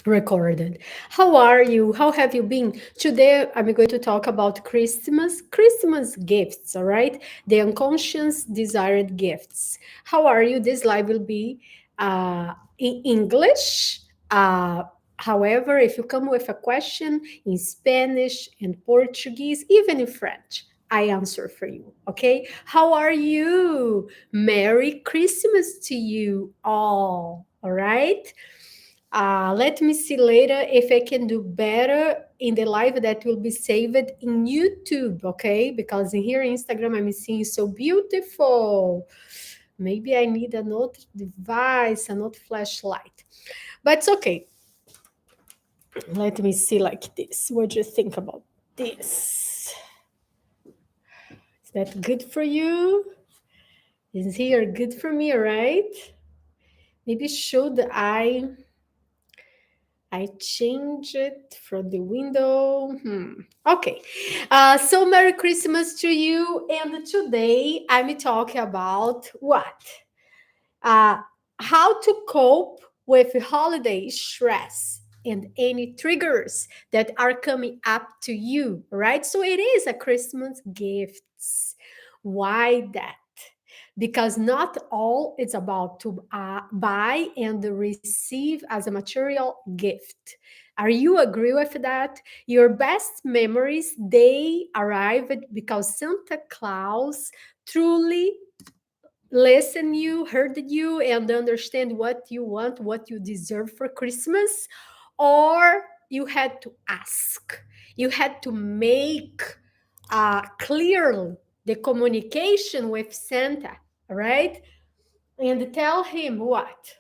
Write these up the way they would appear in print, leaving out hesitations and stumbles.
Recorded. How are you? How have you been? Today, I'm going to talk about Christmas gifts, all right? The unconscious desired gifts. How are you? This live will be in English. However, if you come with a question in Spanish and Portuguese, even in French, I answer for you, okay? How are you? Merry Christmas to you all right? Let me see later if I can do better in the live that will be saved in YouTube, okay? Because in here Instagram I'm seeing so beautiful. Maybe I need another device, another flashlight. But it's okay. Let me see like this. What do you think about this? Is that good for you? Is here good for me, right? Maybe should I change it from the window. Okay. So Merry Christmas to you. And today I'm talking about what? Uh, how to cope with holiday stress and any triggers that are coming up to you, right? So it is a Christmas gifts. Why that? Because not all is about to buy and receive as a material gift. Are you agree with that? Your best memories they arrived because Santa Claus truly listened you, heard you, and understand what you want, what you deserve for Christmas, or you had to ask, you had to make clear the communication with Santa, right? And tell him what?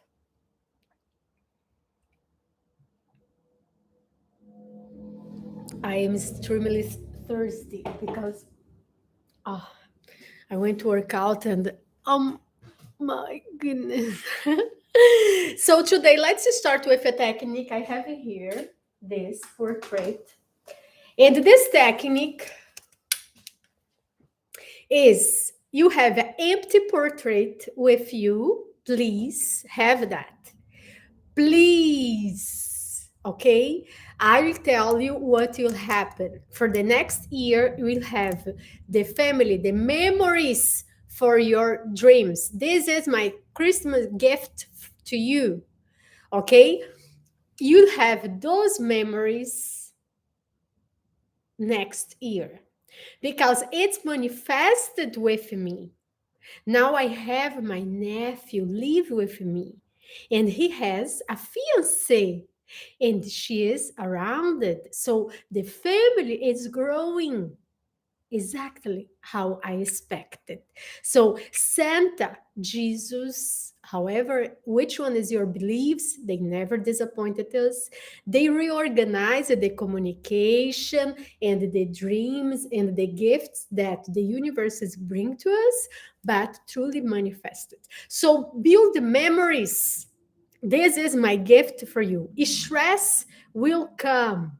I am extremely thirsty because oh, I went to work out and my goodness. So today let's start with a technique I have here, this portrait. And this technique is you have an empty portrait with you. Please have that. Please. Okay. I will tell you what will happen. For the next year, you will have the family, the memories for your dreams. This is my Christmas gift to you. Okay. You'll have those memories next year because it's manifested with me. Now I have my nephew live with me, and he has a fiancée, and she is around it. So the family is growing exactly how I expected. So Santa, Jesus, however, which one is your beliefs? They never disappointed us. They reorganized the communication and the dreams and the gifts that the universes bring to us, but truly manifested. So build memories. This is my gift for you. Stress will come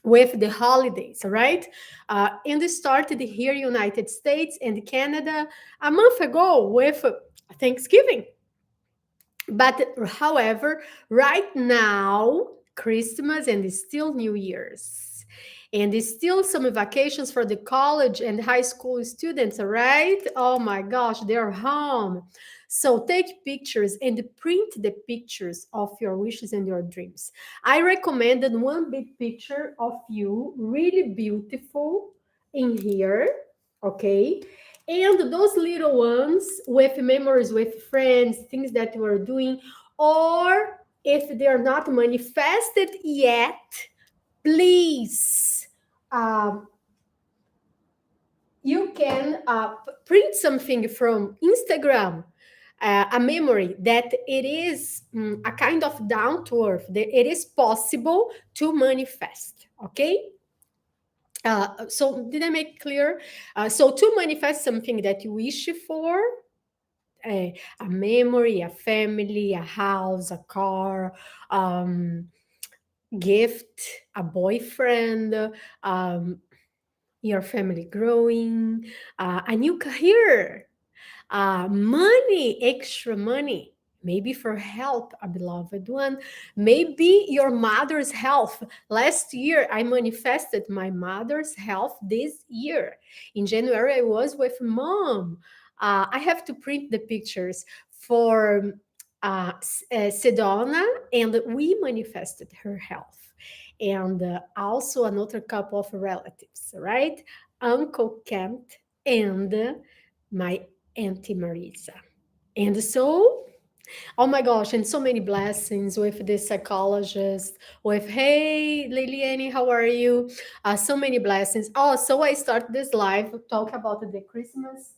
with the holidays, right? And it started here, United States and Canada, a month ago with Thanksgiving. But however, right now, Christmas and still New Year's. And it's still some vacations for the college and high school students, right? Oh my gosh, they're home. So take pictures and print the pictures of your wishes and your dreams. I recommended one big picture of you, really beautiful in here, okay? And those little ones with memories with friends, things that you are doing, or if they are not manifested yet, please, um, you can print something from Instagram, a memory that it is a kind of down to earth, that it is possible to manifest, okay? So did I make clear? So to manifest something that you wish for, a memory, a family, a house, a car, um, gift, a boyfriend, um, your family growing, a new career, money, extra money. maybe for help a beloved one, maybe your mother's health. Last year I manifested my mother's health. This year in January I was with mom. I have to print the pictures for Sedona, and we manifested her health. And also another couple of relatives, right? Uncle Kent and my Auntie Marisa. And so, oh my gosh, and so many blessings with the psychologist, with, hey, Liliane, how are you? So many blessings. Oh, so I start this live talk about the Christmas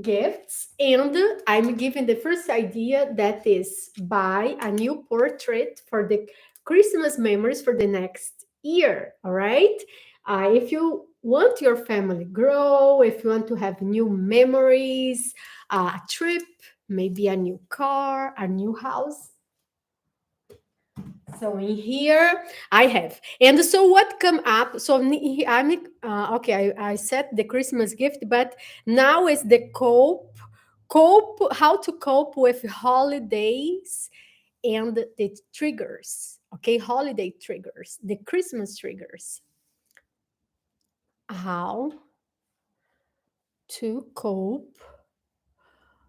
gifts, and I'm giving the first idea, that is buy a new portrait for the Christmas memories for the next year. All right, if you want your family grow, if you want to have new memories, a trip, maybe a new car, a new house. So in here I have, and so what come up? So I'm okay. I set the Christmas gift, but now is the cope how to cope with holidays and the triggers. Okay, holiday triggers, the Christmas triggers. How to cope?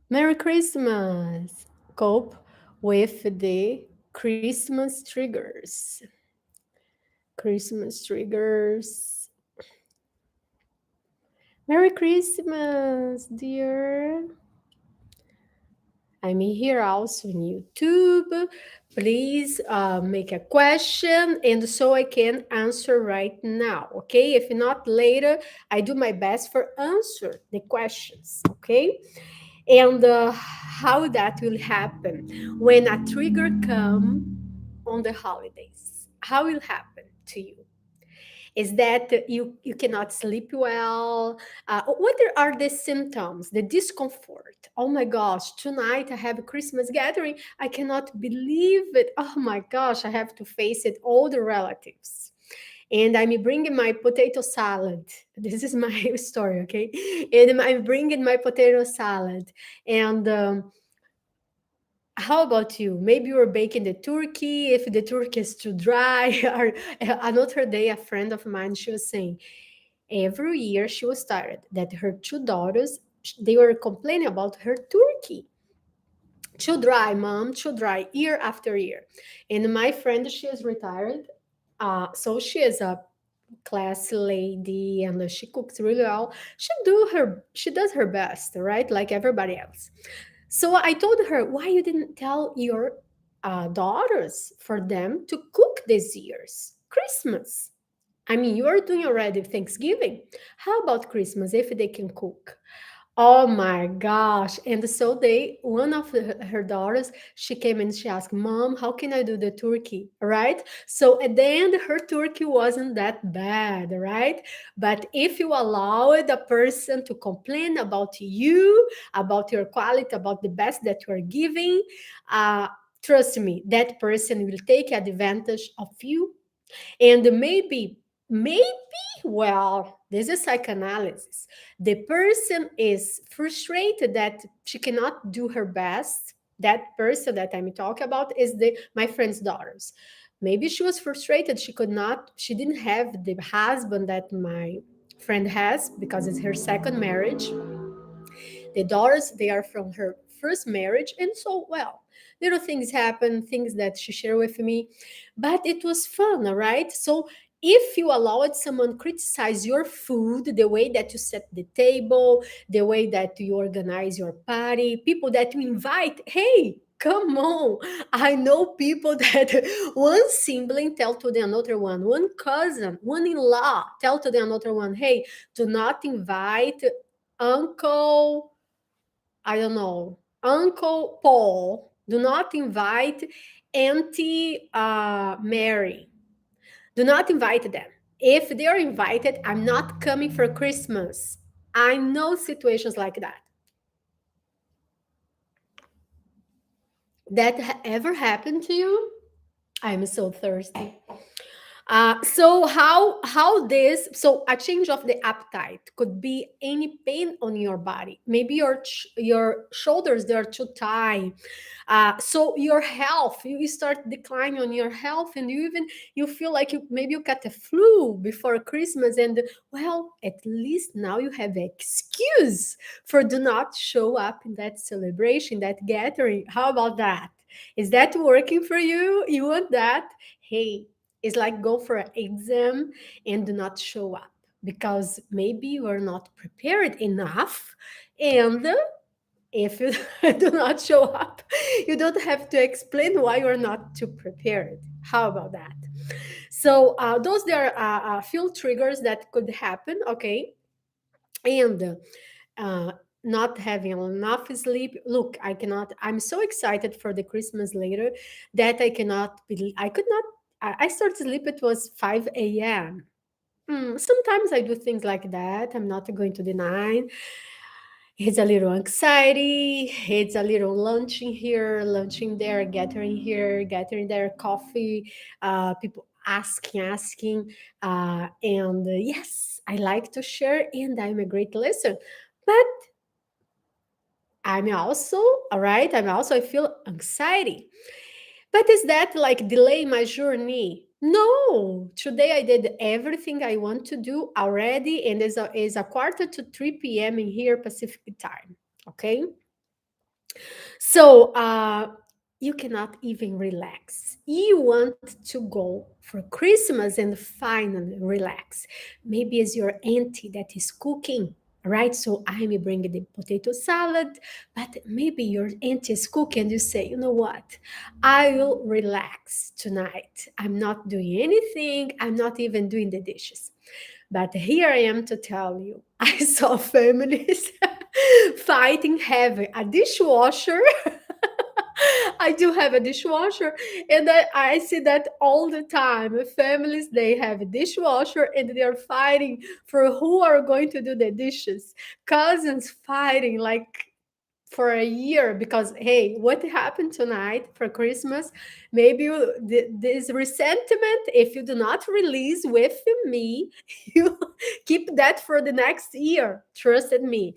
Merry Christmas. Cope with the Christmas triggers. Christmas triggers. Merry Christmas, dear. I'm here also in YouTube. Please make a question, and so I can answer right now. Okay, if not later, I do my best for answer the questions. Okay, and how that will happen when a trigger come on the holidays. How will happen to you? Is that you cannot sleep well? What are the symptoms, the discomfort? Oh my gosh, tonight I have a Christmas gathering. I cannot believe it. Oh my gosh, I have to face it, all the relatives. And I'm bringing my potato salad. This is my story, okay? And I'm bringing my potato salad. And how about you? Maybe you're baking the turkey. If the turkey is too dry, or another day, a friend of mine, she was saying, every year she was tired that her two daughters, they were complaining about her turkey. Too dry, mom, too dry, year after year. And my friend, she is retired. So she is a classy lady, and she cooks really well. She does her best, right? Like everybody else. So I told her, why you didn't tell your daughters for them to cook this year's Christmas? I mean, you are doing already Thanksgiving. How about Christmas if they can cook? Oh my gosh. And so one of her daughters, she came and she asked, Mom, how can I do the turkey? Right? So at the end, her turkey wasn't that bad, right? But if you allow the person to complain about you, about your quality, about the best that you are giving, uh, trust me, that person will take advantage of you. And maybe, well, this is psychoanalysis. The person is frustrated that she cannot do her best. That person that I'm talking about is the my friend's daughters. Maybe she was frustrated. She didn't have the husband that my friend has because it's her second marriage. The daughters, they are from her first marriage. And so, well, little things happen, things that she shared with me. But it was fun, all right? So if you allowed someone criticize your food, the way that you set the table, the way that you organize your party, people that you invite, hey, come on. I know people that one sibling tell to the another one cousin, one in-law tell to the another one, hey, do not invite uncle, I don't know, Uncle Paul. Do not invite Auntie Mary. Do not invite them. If they are invited, I'm not coming for Christmas. I know situations like that. That ever happened to you? I'm so thirsty. So how this so a change of the appetite could be any pain on your body. Maybe your shoulders they are too tight. So your health you start declining on your health, and you feel like maybe you got a flu before Christmas, and well, at least now you have an excuse for do not show up in that celebration, that gathering. How about that? Is that working for you? You want that? Hey, it's like go for an exam and do not show up because maybe you are not prepared enough. And if you do not show up, you don't have to explain why you're not too prepared. How about that? So those there are a few triggers that could happen. Okay, and uh, not having enough sleep. Look, I cannot. I'm so excited for the Christmas later that I cannot believe I could not. I started sleep. It was 5 a.m. Sometimes I do things like that. I'm not going to deny. It's a little anxiety. It's a little lunching here, lunching there, gathering there, coffee. People asking, and yes, I like to share, and I'm a great listener. But I'm also all right. I feel anxiety. But is that like delay my journey? No. Today I did everything I want to do already, and is a quarter to 3 p.m. in here Pacific time. Okay. So you cannot even relax. You want to go for Christmas and finally relax. Maybe it's your auntie that is cooking, right? So I may bring the potato salad, but maybe your auntie is cooking and you say, you know what? I will relax tonight. I'm not doing anything. I'm not even doing the dishes. But here I am to tell you, I saw families fighting having a dishwasher. I do have a dishwasher, and I see that all the time. Families they have a dishwasher, and they are fighting for who are going to do the dishes. Cousins fighting like for a year because hey, what happened tonight for Christmas? Maybe this resentment, if you do not release with me, you keep that for the next year. Trusted me.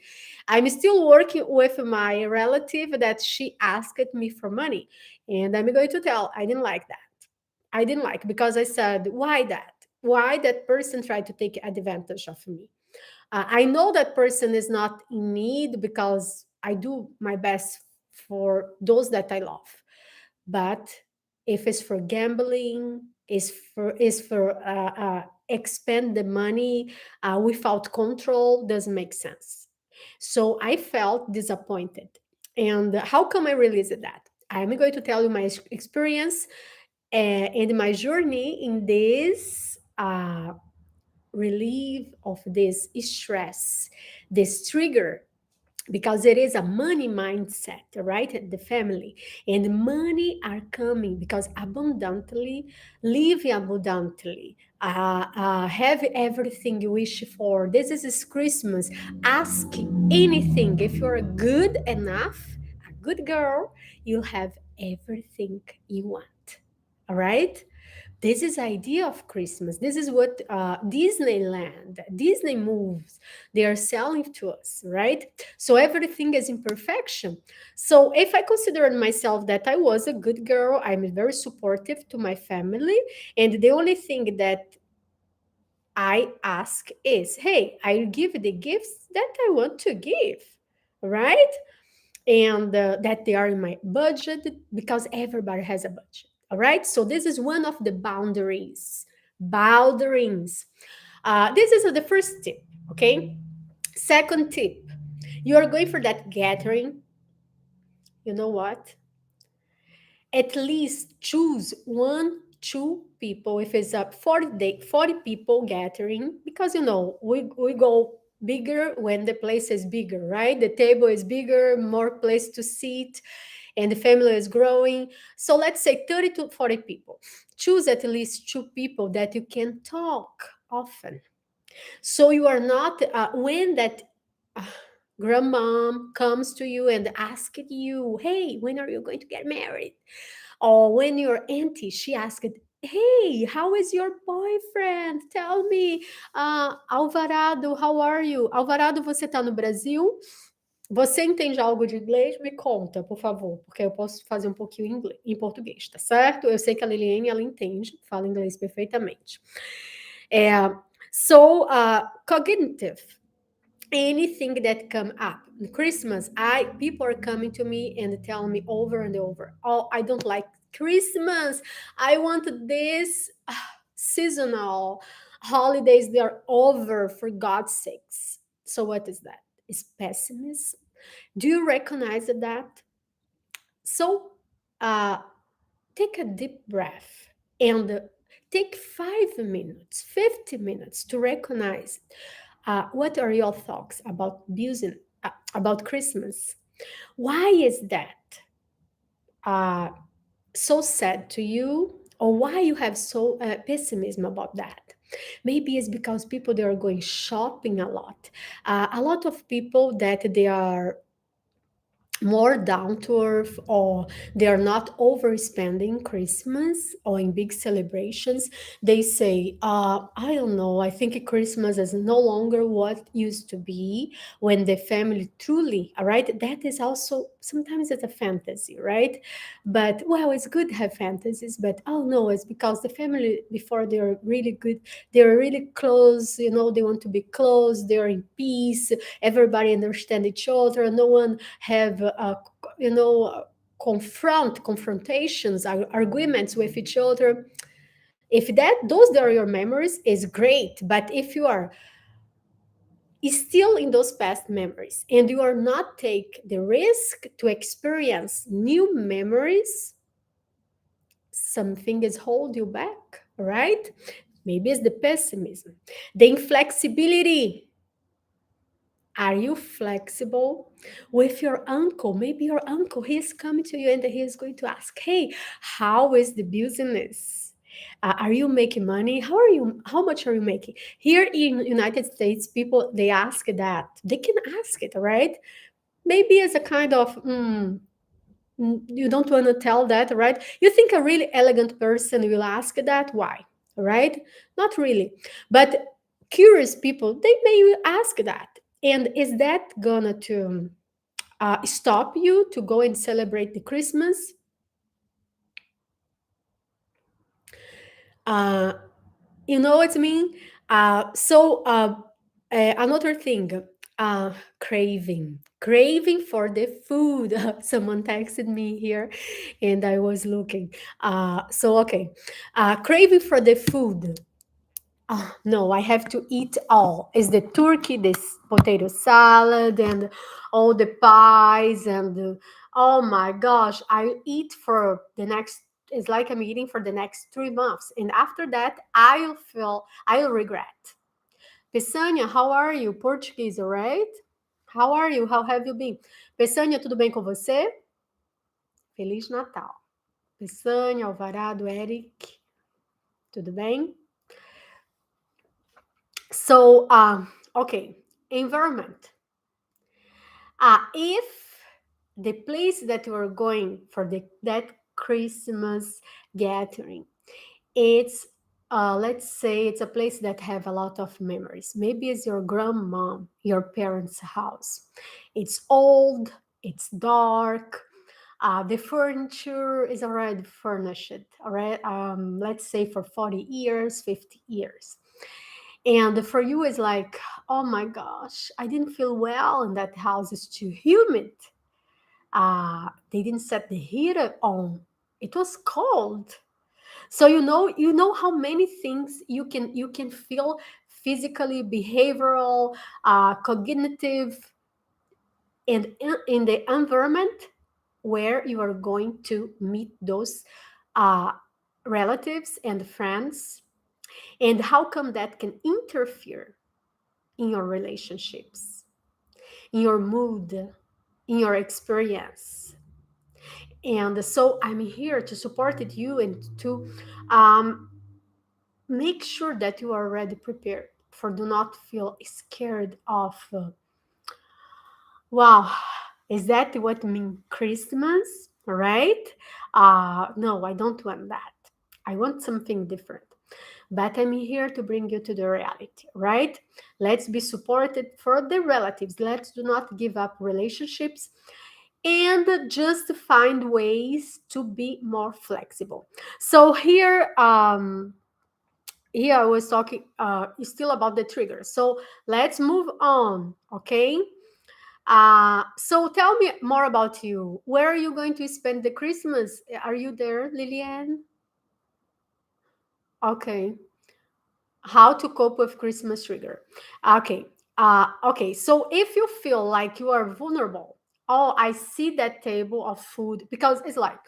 I'm still working with my relative that she asked me for money, and I'm going to tell I didn't like that. I didn't like because I said, why that? Why that person tried to take advantage of me? I know that person is not in need because I do my best for those that I love. But if it's for gambling, is for expend the money without control, doesn't make sense. So I felt disappointed. And how come I realized that? I'm going to tell you my experience and my journey in this relief of this stress, this trigger, because it is a money mindset, right? The family and money are coming because abundantly, live abundantly, have everything you wish for. This is Christmas. Ask anything. If you're good enough, a good girl, you'll have everything you want. All right. This is idea of Christmas. This is what Disneyland, Disney moves, they are selling to us, right? So everything is imperfection. So if I consider myself that I was a good girl, I'm very supportive to my family, and the only thing that I ask is, hey, I give the gifts that I want to give, right? And that they are in my budget because everybody has a budget. All right. So this is one of the boundaries. Boundaries. This is the first tip. Okay. Second tip: you are going for that gathering. You know what? At least choose one, two people. If it's a 40 people gathering, because we go bigger when the place is bigger, right? The table is bigger, more place to sit, and the family is growing. So let's say 30 to 40 people. Choose at least two people that you can talk often. So you are not, when that uh, grandmom comes to you and asks you, hey, when are you going to get married? Or when your auntie, she asked, Hey, how is your boyfriend? Tell me. Alvarado, how are you? Alvarado, você tá no Brasil? Você entende algo de inglês? Me conta, por favor, porque eu posso fazer um pouquinho em inglês, em português, tá certo? Eu sei que a Liliane, ela entende, fala inglês perfeitamente. É, cognitive. Anything that come up. Christmas, I people are coming to me and tell me over and over, oh, I don't like Christmas. I want this seasonal holidays. They are over, for God's sakes. So what is that? Is pessimism. Do you recognize that? So uh, take a deep breath and take 5 minutes, 50 minutes to recognize what are your thoughts about using about Christmas. Why is that uh, so sad to you, or why you have so pessimism about that? Maybe it's because people, they are going shopping a lot. A lot of people that they are more down to earth, or they are not overspending Christmas or in big celebrations. They say, I don't know, I think Christmas is no longer what used to be when the family truly, all right? That is also sometimes it's a fantasy, right? But well, it's good to have fantasies, but oh no, it's because the family before, they're really good, they're really close, you know, they want to be close, they're in peace, everybody understand each other, no one have you know confrontations, arguments with each other. If that those are your memories, is great. But if you are still in those past memories and you are not take the risk to experience new memories, something is hold you back, right? Maybe it's the pessimism, the inflexibility. Are you flexible with your uncle? Maybe your uncle, he's coming to you and he is going to ask, hey, how is the business? Are you making money? How much are you making? Here in United States, people, they ask that. They can ask it, right? Maybe as a kind of, you don't want to tell that, right? You think a really elegant person will ask that? Why? Right? Not really. But curious people, they may ask that. And is that gonna to stop you to go and celebrate the Christmas? Uh, you know what I mean? Another thing, craving for the food. Someone texted me here, and I was looking. Okay, craving for the food. Oh, no, I have to eat all. Is the turkey, this potato salad, and all the pies, and oh my gosh, I eat for the next. It's like I'm eating for the next 3 months, and after that, I'll regret. Pessanha, how are you? Portuguese, alright? How are you? How have you been? Pessanha, tudo bem com você? Feliz Natal. Pessanha, Alvarado, Eric, tudo bem? So, okay, environment. If the place that you are going for that Christmas gathering, it's let's say it's a place that have a lot of memories. Maybe it's your grandma, your parents' house. It's old, it's dark. The furniture is already furnished, all right. Let's say for 40 years, 50 years. And for you, it's like, oh my gosh, I didn't feel well in that house. It's too humid. They didn't set the heater on. It was cold. So you know how many things you can feel physically, behavioral, cognitive, and in the environment where you are going to meet those uh, relatives and friends, and how come that can interfere in your relationships, in your mood, in your experience. And so I'm here to support you and to um, make sure that you are already prepared for do not feel scared of wow, is that what mean Christmas, right? No, I don't want that. I want something different. But I'm here to bring you to the reality, right? Let's be supported for the relatives. Let's do not give up relationships and just find ways to be more flexible. So here I was talking still about the triggers. So let's move on, okay? So tell me more about you. Where are you going to spend the Christmas? Are you there, Liliane? Okay. How to cope with Christmas trigger. Okay. Okay. So if you feel like you are vulnerable, oh, I see that table of food because it's like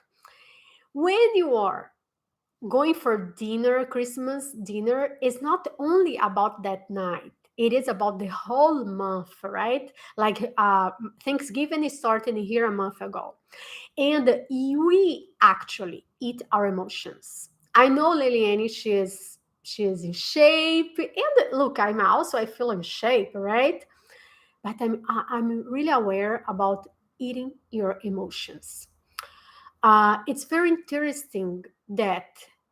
when you are going for dinner, Christmas dinner is not only about that night. It is about the whole month, right? Like Thanksgiving is starting here a month ago. And we actually eat our emotions. I know Liliane, she is in shape. And look, I feel in shape, right? But I'm really aware about eating your emotions. It's very interesting that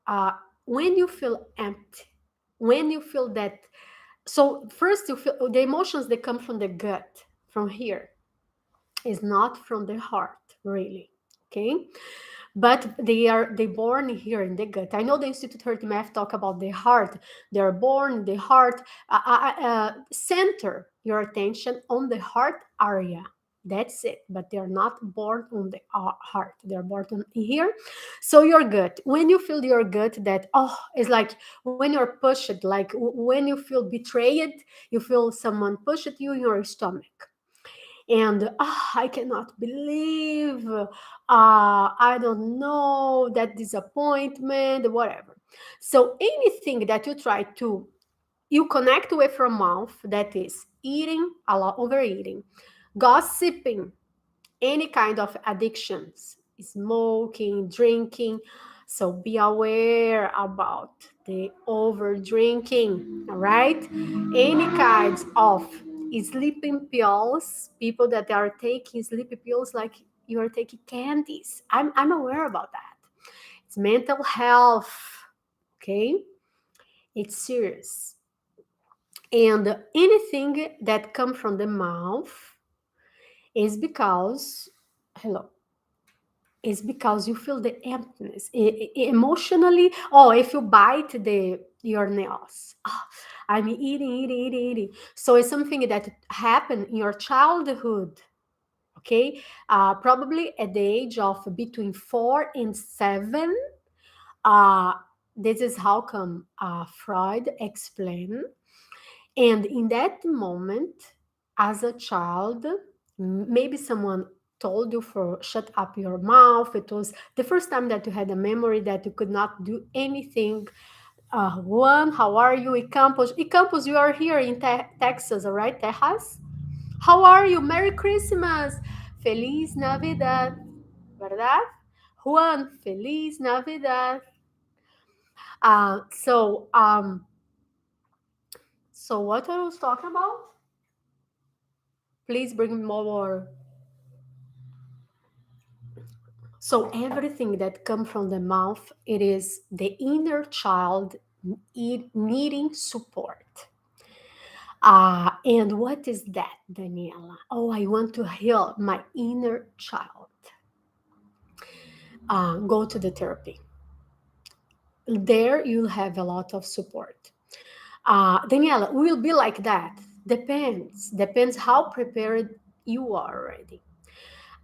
uh, when you feel empty, when you feel that, so first you feel the emotions that come from the gut, from here, is not from the heart, really. Okay, but they born here in the gut. I know the Institute Heart Math talk about the heart. They are born in the heart. Center your attention on the heart area. That's it. But they are not born on the heart. They are born on here. So your gut. When you feel your gut, that it's like when you're pushed, like when you feel betrayed, you feel someone push at you in your stomach and I cannot believe, I don't know, that disappointment, whatever. So anything that you try to, you connect with your mouth, that is eating a lot, overeating, gossiping, any kind of addictions, smoking, drinking. So be aware about the over drinking, all right? Any kinds of sleeping pills, people that are taking sleeping pills like you are taking candies. I'm aware about that. It's mental health, okay? It's serious. And anything that comes from the mouth is because, hello, is because you feel the emptiness emotionally. Oh, if you bite the your nails, I'm eating. So it's something that happened in your childhood, okay? Probably at the age of between 4 and 7. uh, this is how come Freud explained. And in that moment, as a child, maybe someone told you for shut up your mouth. It was the first time that you had a memory that you could not do anything. Juan, how are you? Icampos, Icampos, you are here in Texas, all right? Texas? How are you? Merry Christmas! Feliz Navidad, ¿verdad? Juan, Feliz Navidad. Uh, so, um, so what I was talking about? Please bring more. So everything that comes from the mouth, it is the inner child needing support. And what is that, Daniela? Oh, I want to heal my inner child. Go to the therapy. There you'll have a lot of support. Daniela, will be like that. Depends how prepared you are already.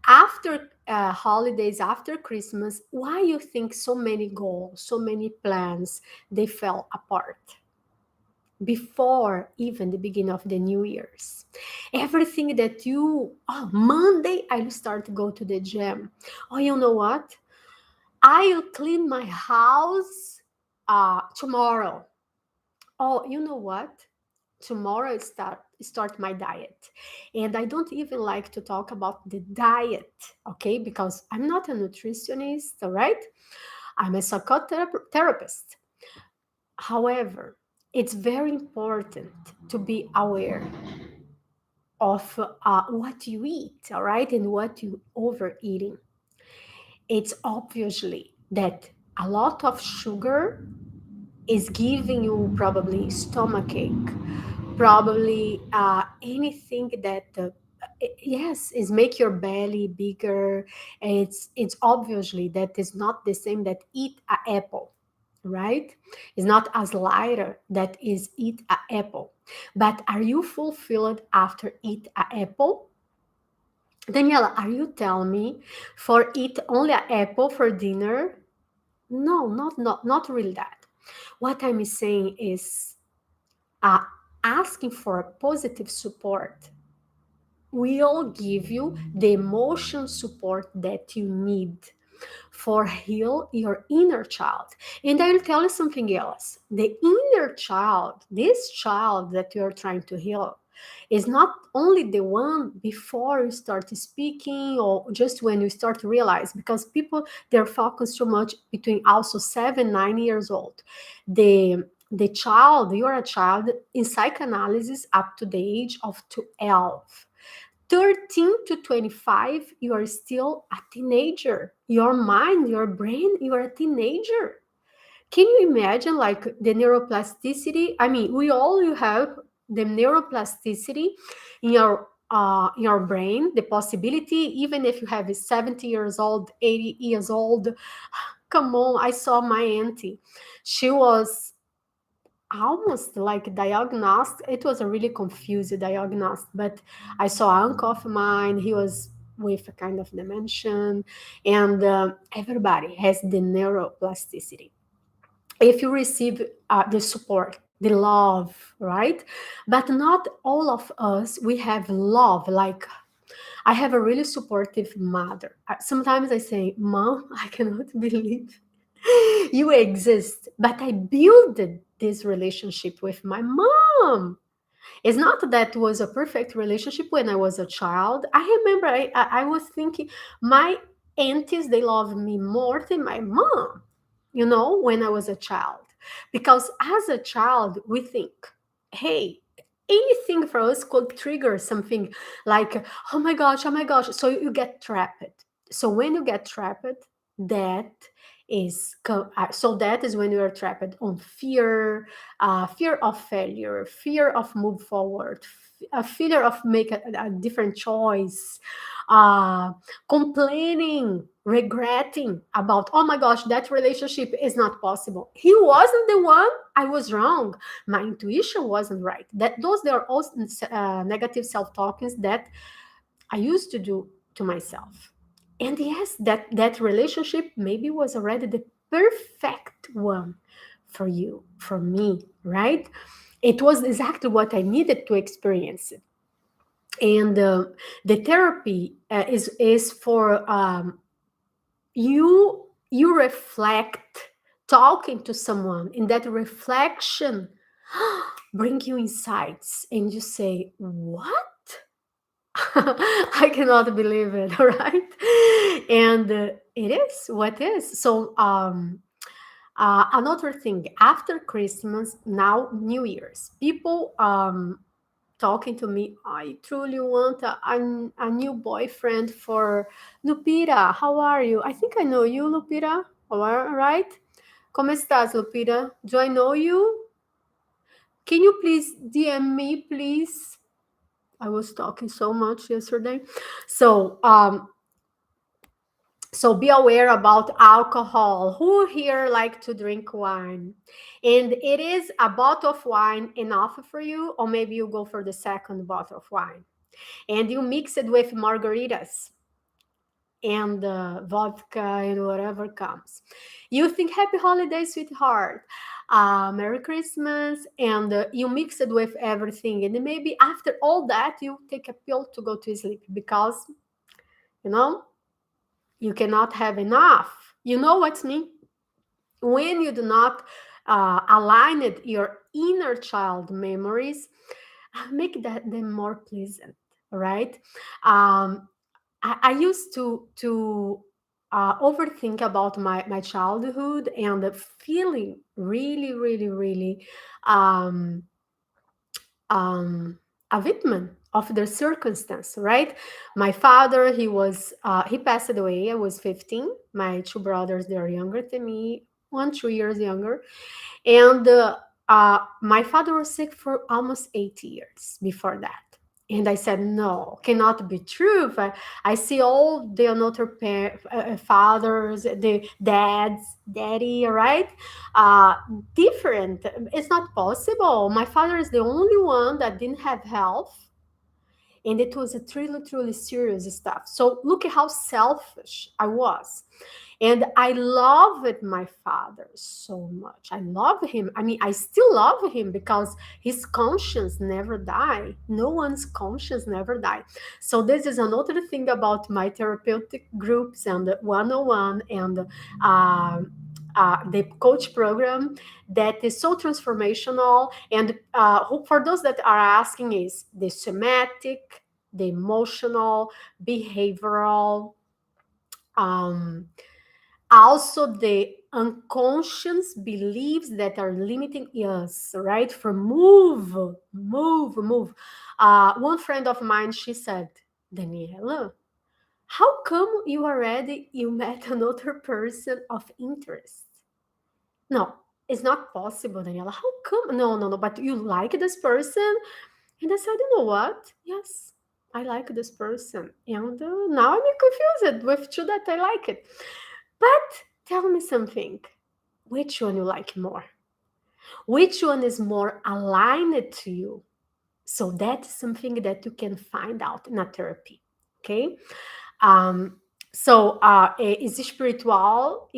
After holidays, after Christmas, why you think so many goals, so many plans, they fell apart before even the beginning of the New Year's? Everything that you, oh, Monday I'll start to go to the gym. Oh, you know what? I'll clean my house tomorrow. Oh, you know what? Tomorrow I start my diet. And I don't even like to talk about the diet, okay? Because I'm not a nutritionist, all right? I'm a psychotherapist. However, it's very important to be aware of what you eat, all right? And what you overeating. It's obviously that a lot of sugar is giving you probably stomach ache, probably anything that yes is make your belly bigger. It's obviously that is not the same that eat an apple, right? It's not as lighter that is eat an apple. But are you fulfilled after eat an apple? Daniela, are you telling me for eat only an apple for dinner? No, not really that. What I'm saying is uh, asking for positive support will give you the emotion support that you need for heal your inner child. And I'll tell you something else. The inner child, this child that you're trying to heal, is not only the one before you start speaking or just when you start to realize, because people they're focused so much between also 7 9 years old. The child, you're a child in psychoanalysis up to the age of 12. 13 to 25, you are still a teenager. Your mind, your brain, you are a teenager. Can you imagine like the neuroplasticity? I mean, we all you have the neuroplasticity in your brain, the possibility, even if you have 70 years old, 80 years old. Come on, I saw my auntie. She was almost like diagnosed. It was a really confused diagnosis, but I saw an uncle of mine. He was with a kind of dementia, and everybody has the neuroplasticity if you receive the support, the love, right? But not all of us we have love. Like I have a really supportive mother. Sometimes I say, Mom, I cannot believe you exist. But I built this relationship with my mom. It's not that was a perfect relationship when I was a child. I remember I was thinking my aunties, they love me more than my mom, when I was a child. Because as a child, we think, hey, anything for us could trigger something like, oh my gosh, oh my gosh. So you get trapped. So when you get trapped, that that is when you are trapped on fear, fear of failure, fear of move forward, a fear of make a different choice, uh, complaining, regretting about, oh my gosh, that relationship is not possible. He wasn't the one. I was wrong. My intuition wasn't right. That those they are all negative self-talkings that I used to do to myself. And yes, that relationship maybe was already the perfect one for you, for me, right? It was exactly what I needed to experience it. And the therapy is for you reflect talking to someone, and that reflection bring you insights, and you say, what? I cannot believe it, right? And it is what is. So another thing, after Christmas, now New Year's, people talking to me, I truly want a new boyfriend for Lupita. How are you? I think I know you, Lupita. All right. ¿Cómo estás, Lupita? Do I know you? Can you please DM me, please? I was talking so much yesterday. So, so be aware about alcohol. Who here like to drink wine? And it is a bottle of wine enough for you, or maybe you go for the second bottle of wine and you mix it with margaritas and vodka and whatever comes. You think happy holidays, sweetheart. Merry Christmas, and you mix it with everything. And maybe after all that, you take a pill to go to sleep because, you know, you cannot have enough. You know what's me? When you do not align it, your inner child memories, make them more pleasant, right? I used to overthink about my childhood and feeling really, really, really um, a victim of their circumstance, right? My father, he passed away. I was 15. My two brothers, they're younger than me. 1, 2 years younger. And my father was sick for almost 8 years before that. And I said, no, cannot be true. But I see all the another fathers, the dads, daddy, right? Uh, Different. It's not possible. My father is the only one that didn't have health, and it was a truly, truly serious stuff. So look at how selfish I was. And I loved my father so much. I love him. I mean, I still love him because his conscience never die. No one's conscience never die. So this is another thing about my therapeutic groups and the 101 and the coach program that is so transformational. And for those that are asking, is the somatic, the emotional, behavioral, um, also the unconscious beliefs that are limiting us, right? For move. One friend of mine, she said, Daniela, how come you met another person of interest? No, it's not possible, Daniela. How come? No. But you like this person? And I said, you know what? Yes, I like this person. And now I'm confused with two that I like it. But tell me something. Which one you like more? Which one is more aligned to you? So that's something that you can find out in a therapy. Okay. Um, so is spiritual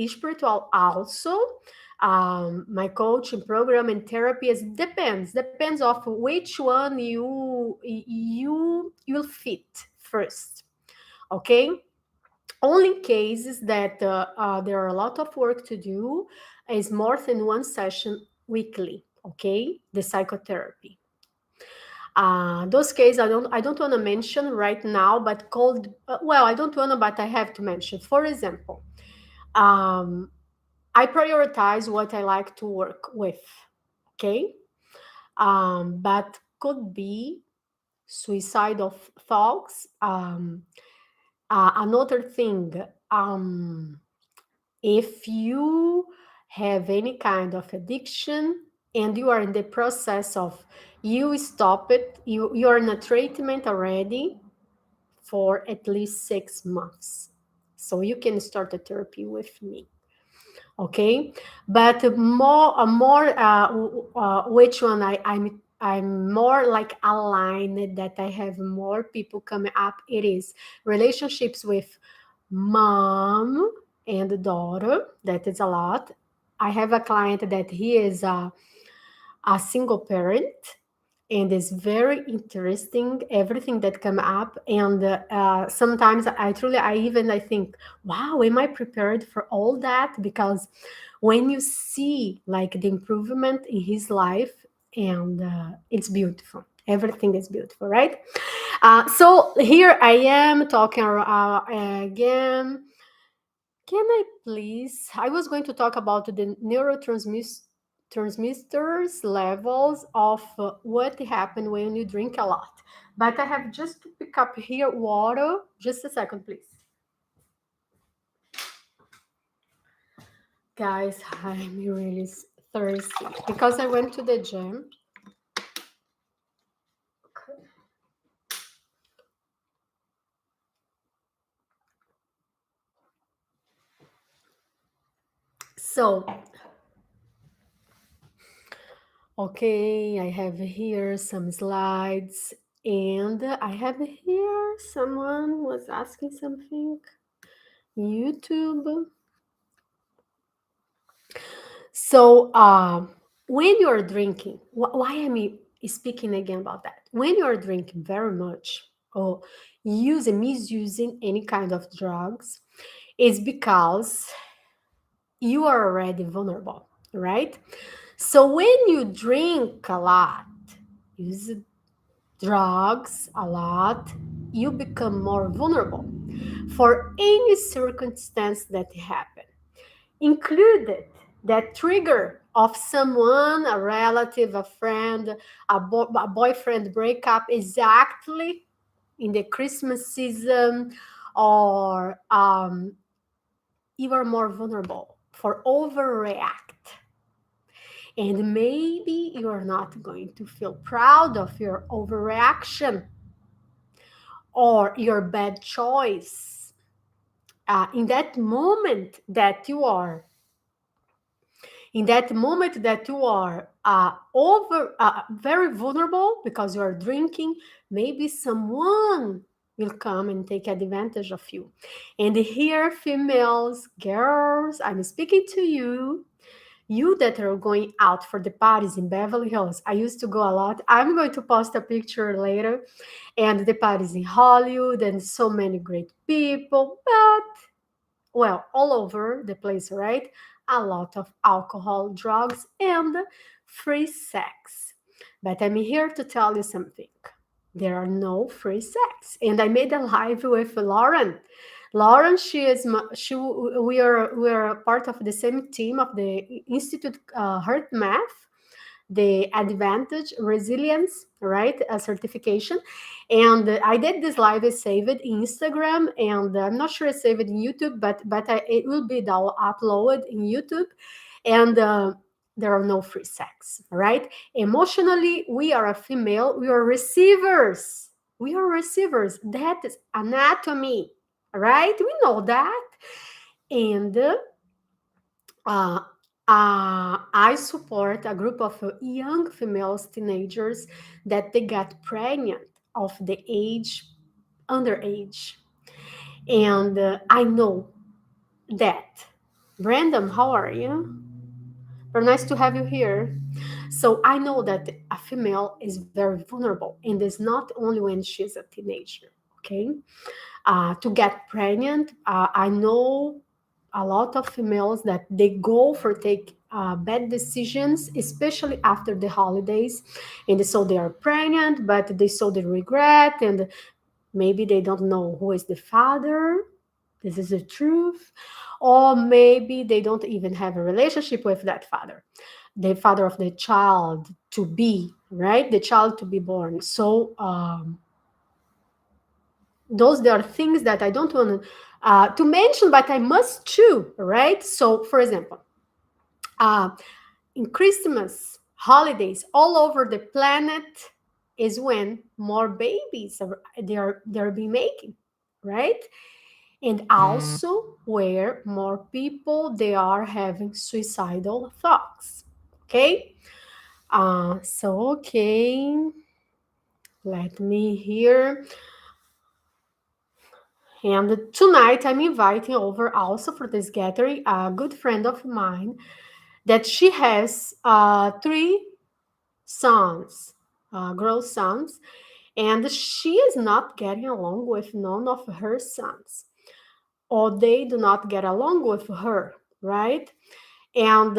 also. My coaching program and therapy is depends of which one you will fit first. Okay, only cases that there are a lot of work to do is more than one session weekly. Okay, the psychotherapy. Those cases I don't want to mention right now, but called well, I don't want to, but I have to mention. For example, um, I prioritize what I like to work with. Okay, but could be suicidal thoughts. Another thing, if you have any kind of addiction and you are in the process of you stop it, you're in a treatment already for at least 6 months. So you can start a therapy with me. Okay, but which one I'm more like aligned that I have more people coming up. It is relationships with mom and daughter. That is a lot. I have a client that he is a single parent, and it's very interesting everything that come up. And sometimes I think, wow, am I prepared for all that? Because when you see like the improvement in his life, and it's beautiful, everything is beautiful, right? So here I am talking again. Can I please? I was going to talk about the neurotransmitters levels of what happen when you drink a lot. But I have just to pick up here water. Just a second, please. Guys, I'm really thirsty because I went to the gym. So, okay, I have here some slides, and I have here someone was asking something. YouTube. So, when you're drinking, why am I speaking again about that? When you're drinking very much or misusing any kind of drugs, is because you are already vulnerable, right? So when you drink a lot, use drugs a lot, you become more vulnerable for any circumstance that happen, included that trigger of someone, a relative, a friend, a boyfriend breakup exactly in the Christmas season, or you are more vulnerable. for overreact. And maybe you're not going to feel proud of your overreaction or your bad choice. In that moment that you are, in that moment that you are over very vulnerable because you are drinking, maybe someone will come and take advantage of you. And here, females, girls, I'm speaking to you, you that are going out for the parties in Beverly Hills. I used to go a lot. I'm going to post a picture later, and the parties in Hollywood and so many great people, but well, all over the place, right? A lot of alcohol, drugs, and free sex. But I'm here to tell you something. There are no free sex. And I made a live with Lauren. Lauren, we are a part of the same team of the Institute Heart Math, the Advantage Resilience, right? A certification. And I did this live, I saved it in Instagram, and I'm not sure I saved it in YouTube, but it will be uploaded in YouTube. And there are no free sex, right? Emotionally, we are a female, we are receivers. We are receivers. That is anatomy, right? We know that. And uh, I support a group of young females, teenagers, that they got pregnant of the age, underage. And I know that. Brandon, how are you? Very nice to have you here. So I know that a female is very vulnerable, and it's not only when she's a teenager, okay? To get pregnant, I know a lot of females that they go for take bad decisions, especially after the holidays, and so they are pregnant, but they so they regret, and maybe they don't know who is the father. This is the truth, or maybe they don't even have a relationship with that father, the father of the child to be, right? The child to be born. So those there are things that I don't want to mention, but I must too, right? So, for example, uh, in Christmas holidays all over the planet is when more babies they're being making, right? And also where more people they are having suicidal thoughts. Okay, so okay, let me hear. And tonight I'm inviting over also for this gathering a good friend of mine that she has three sons, girl sons, and she is not getting along with none of her sons, or they do not get along with her, right? And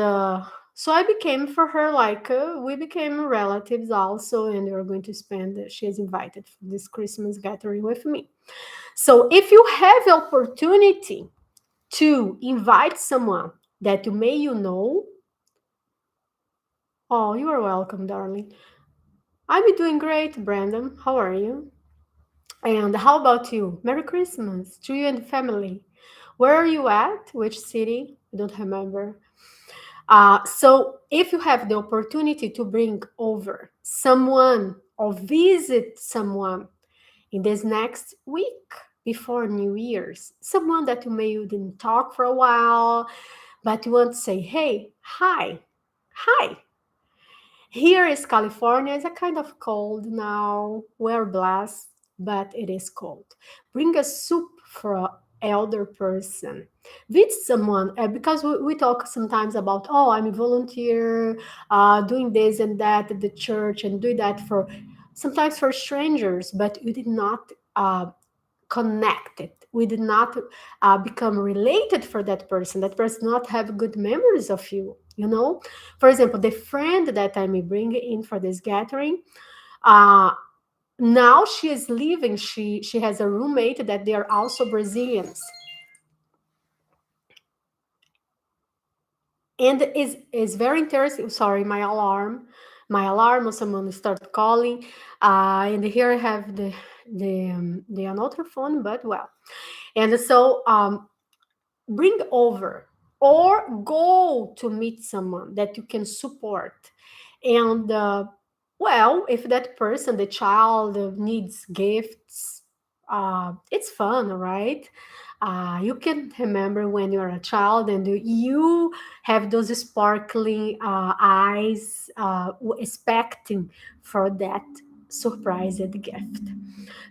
so I became for her like we became relatives also, and we are going to spend. She is invited for this Christmas gathering with me. So if you have the opportunity to invite someone that you know, oh, you are welcome, darling. I'm doing great, Brandon. How are you? And how about you? Merry Christmas to you and the family. Where are you at? Which city? I don't remember. So if you have the opportunity to bring over someone or visit someone in this next week before New Year's, someone that you didn't talk for a while, but you want to say, hey, hi. Here is California. It's a kind of cold now. We're blessed, but it is cold. Bring a soup for an elder person. Visit someone because we talk sometimes about, oh, I'm a volunteer, doing this and that at the church and do that for sometimes for strangers, but you did not connected. We did not become related for that person. That person not have good memories of you. You know, for example, the friend that I may bring in for this gathering, uh, now she is leaving. She has a roommate that they are also Brazilians, and is very interesting. Sorry, my alarm, or someone start calling, and here I have the another phone, but well, and so bring over. or go to meet someone that you can support. And well, if that person, the child, needs gifts, it's fun, right? You can remember when you're a child and you have those sparkling eyes, expecting for that surprised gift.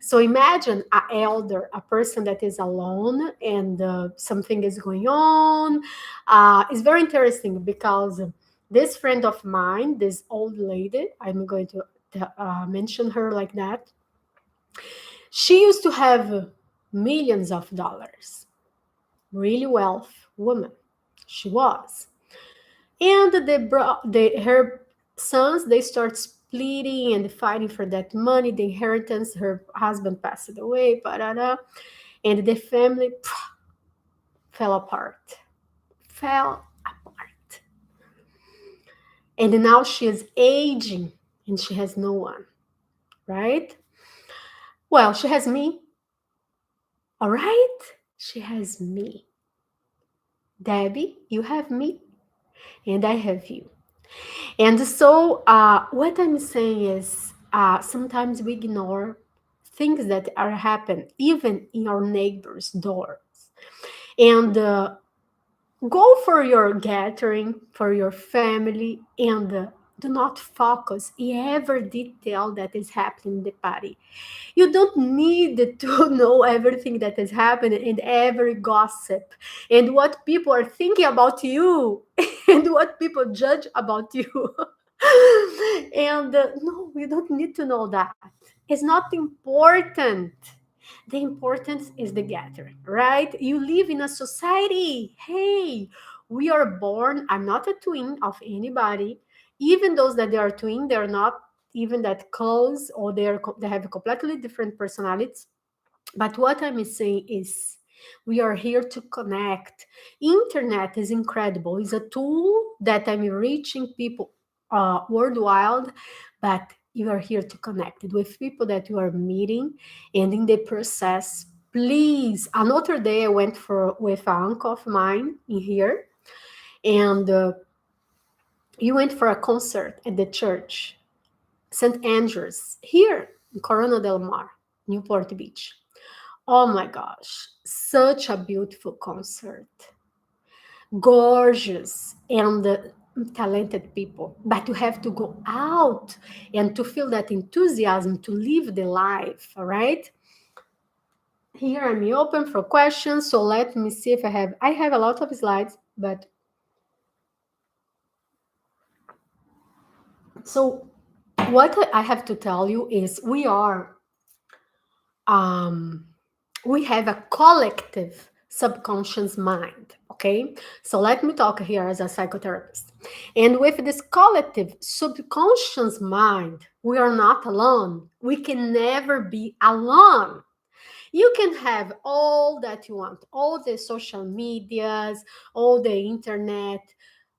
So imagine a elder, a person that is alone and something is going on. It's very interesting because this friend of mine, this old lady, I'm going to mention her like that. She used to have millions of dollars, really wealth woman. She was, and her sons, they start splitting and fighting for that money, the inheritance. Her husband passed away, and the family fell apart, fell apart. And now she is aging and she has no one, right? Well, she has me, all right? She has me. Debbie, you have me, and I have you. And so, what I'm saying is, sometimes we ignore things that are happening even in our neighbors' doors. And go for your gathering, for your family, and do not focus in every detail that is happening in the party. You don't need to know everything that is happening and every gossip and what people are thinking about you and what people judge about you. And no, you don't need to know that. It's not important. The importance is the gathering, right? You live in a society. Hey, we are born. I'm not a twin of anybody. Even those that they are twin, they're not even that close, or they have completely different personalities. But what I'm saying is, we are here to connect. Internet is incredible. It's a tool that I'm reaching people worldwide, but you are here to connect it with people that you are meeting, and in the process, please. Another day, I went for with an uncle of mine in here, and he went for a concert at the church, St. Andrews, here in Corona del Mar, Newport Beach. Oh my gosh, such a beautiful concert. Gorgeous and talented people. But you have to go out and to feel that enthusiasm to live the life, all right? Here I'm open for questions, so let me see if I have a lot of slides, but so what I have to tell you is um we have a collective subconscious mind. Okay, so let me talk here as a psychotherapist. And with this collective subconscious mind, we are not alone. We can never be alone. You can have all that you want, all the social medias, all the internet,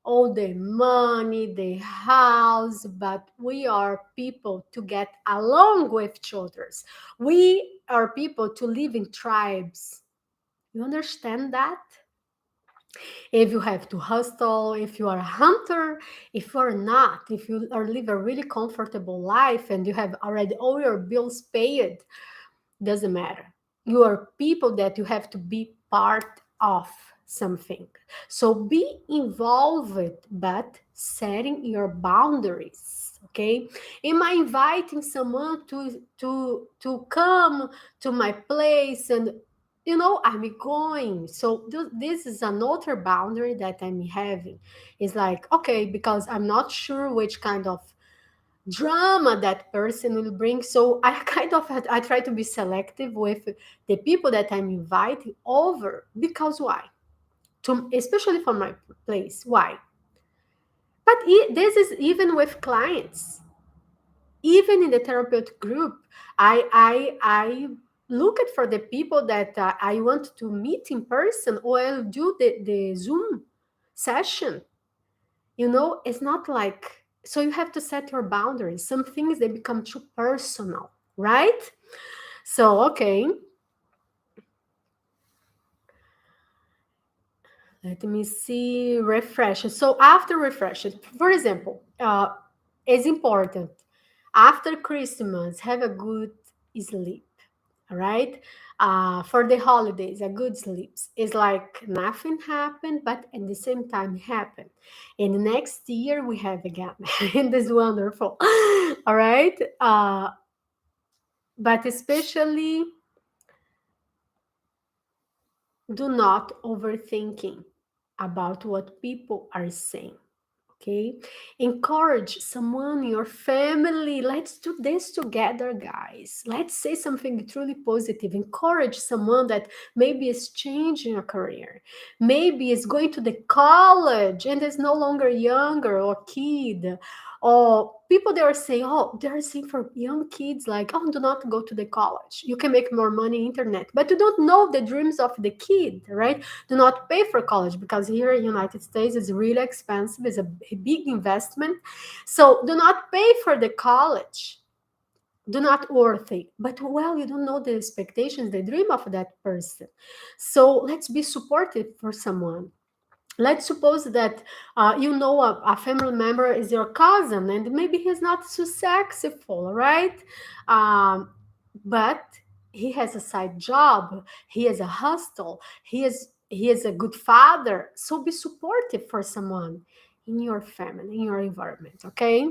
all the money, the house, but we are people to get along with each others. We are people to live in tribes. You understand that? If you have to hustle, if you are a hunter, if you are not, if you are live a really comfortable life and you have already all your bills paid, doesn't matter. You are people that you have to be part of something. So be involved, but setting your boundaries. Okay, am I inviting someone to come to my place, and I'm going? So this is another boundary that I'm having. It's like, okay, because I'm not sure which kind of drama that person will bring. So I I try to be selective with the people that I'm inviting over. Because why? To Especially for my place. Why? But this is even with clients. Even in the therapeutic group, I look at for the people that I want to meet in person, or I'll do the Zoom session. It's not like, so you have to set your boundaries. Some things, they become too personal, right? So, okay. Let me see. Refresh. So after refresh, for example, it's important after Christmas have a good sleep. All right. For the holidays, a good sleep is like nothing happened, but at the same time happened. And next year we have again, and it's wonderful. All right. But especially do not overthinking about what people are saying. Okay, encourage someone in your family. Let's do this together, guys. Let's say something truly positive. Encourage someone that maybe is changing a career, maybe is going to the college and is no longer younger or kid, or people they are saying, oh, they're saying for young kids like, oh, do not go to the college, you can make more money internet, but you don't know the dreams of the kid, right? Do not pay for college because here in United States it's really expensive, it's a big investment. So do not pay for the college, do not worth it. But well, you don't know the expectations, the dream of that person. So let's be supportive for someone. Let's suppose that you know a family member is your cousin and maybe he's not so successful, right? um, but he has a side job, he has a hustle, he is a good father. So be supportive for someone in your family, in your environment. Okay,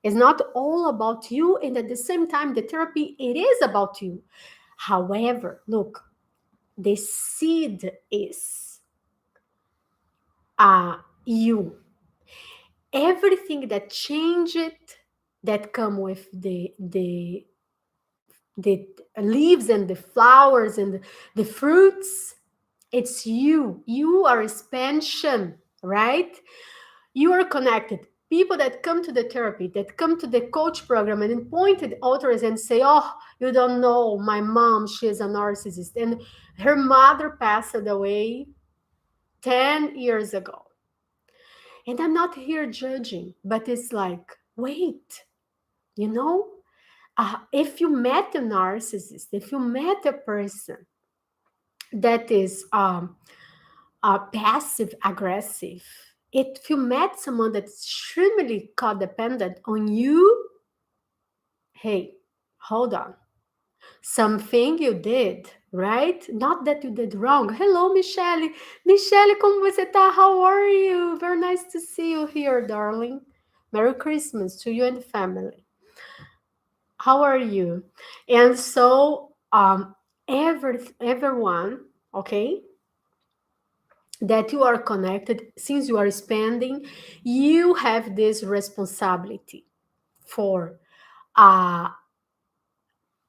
it's not all about you, and at the same time the therapy, it is about you. However, look, the seed is you. Everything that changed, that come with the leaves and the flowers and the fruits, it's you. You are expansion, right? You are connected. People that come to the therapy, that come to the coach program and then point at others and say, oh, you don't know, my mom, she is a narcissist and her mother passed away 10 years ago. And I'm not here judging, but it's like, wait, you know, if you met a narcissist, if you met a person that is passive aggressive, if you met someone that's extremely codependent on you, hey, hold on. Something you did, right? Not that you did wrong. Hello, Michelle. Michelle, como você tá? How are you? Very nice to see you here, darling. Merry Christmas to you and the family. How are you? And so, everyone, okay, that you are connected, since you are spending, you have this responsibility for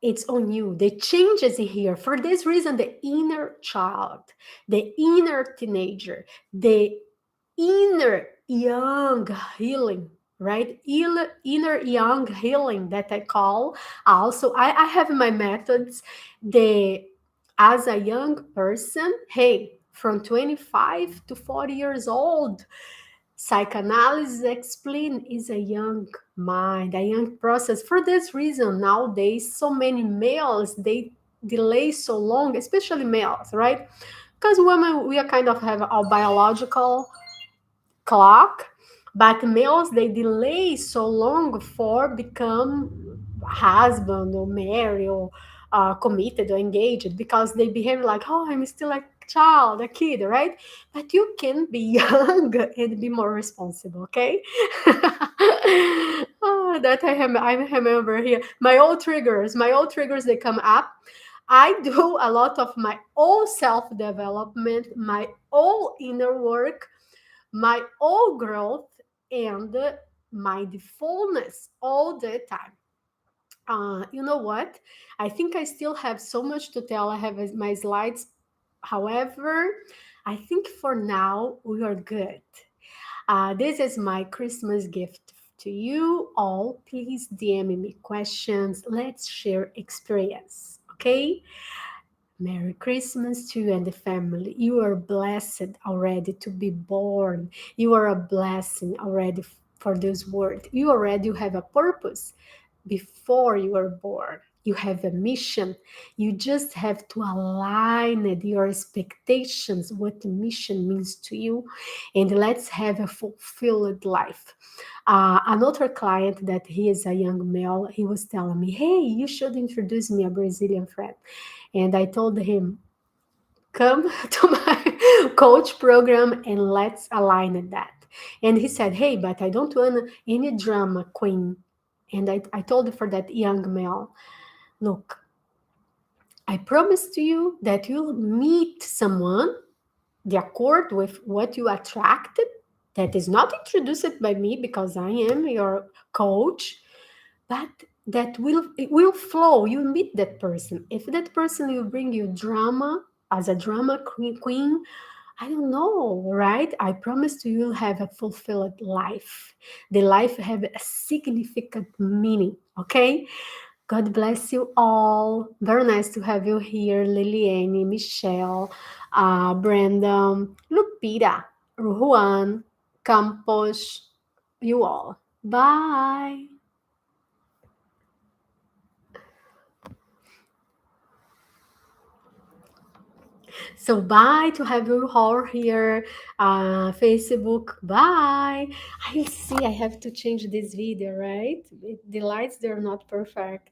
it's on you. The changes in here. For this reason, the inner child, the inner teenager, the inner young healing, right? Inner young healing that I call. Also, I have my methods. The as a young person, hey, from 25 to 40 years old, psychoanalysis explain is a young mind, a young process. For this reason, nowadays, so many males, they delay so long, especially males, right? Because women, we are kind of have our biological clock, but males, they delay so long for become husband or marry or committed or engaged, because they behave like, oh, I'm still a child, a kid, right? But you can be young and be more responsible, okay? Oh, that I remember here. My old triggers, they come up. I do a lot of my own self-development, my own inner work, my own growth, and my fullness all the time. You know what? I think I still have so much to tell. I have my slides. However, I think for now we are good. This is my Christmas gift to you all. Please DM me questions. Let's share experience. Okay? Merry Christmas to you and the family. You are blessed already to be born. You are a blessing already for this world. You already have a purpose before you were born. You have a mission. You just have to align your expectations, what the mission means to you, and let's have a fulfilled life. Another client that he is a young male, he was telling me, hey, you should introduce me a Brazilian friend. And I told him, come to my coach program and let's align at that. And he said, hey, but I don't want any drama queen. And I told for that young male, look, I promise to you that you'll meet someone the accord with what you attracted that is not introduced by me because I am your coach, but that will it will flow. You meet that person. If that person will bring you drama as a drama queen, I don't know, right? I promise to you, you'll have a fulfilled life. The life have a significant meaning. Okay. God bless you all. Very nice to have you here, Liliane, Michelle, Brandon, Lupita, Juan, Campos, you all. Bye. So bye to have you all here. Facebook, bye. I see I have to change this video, right? The lights, they're not perfect.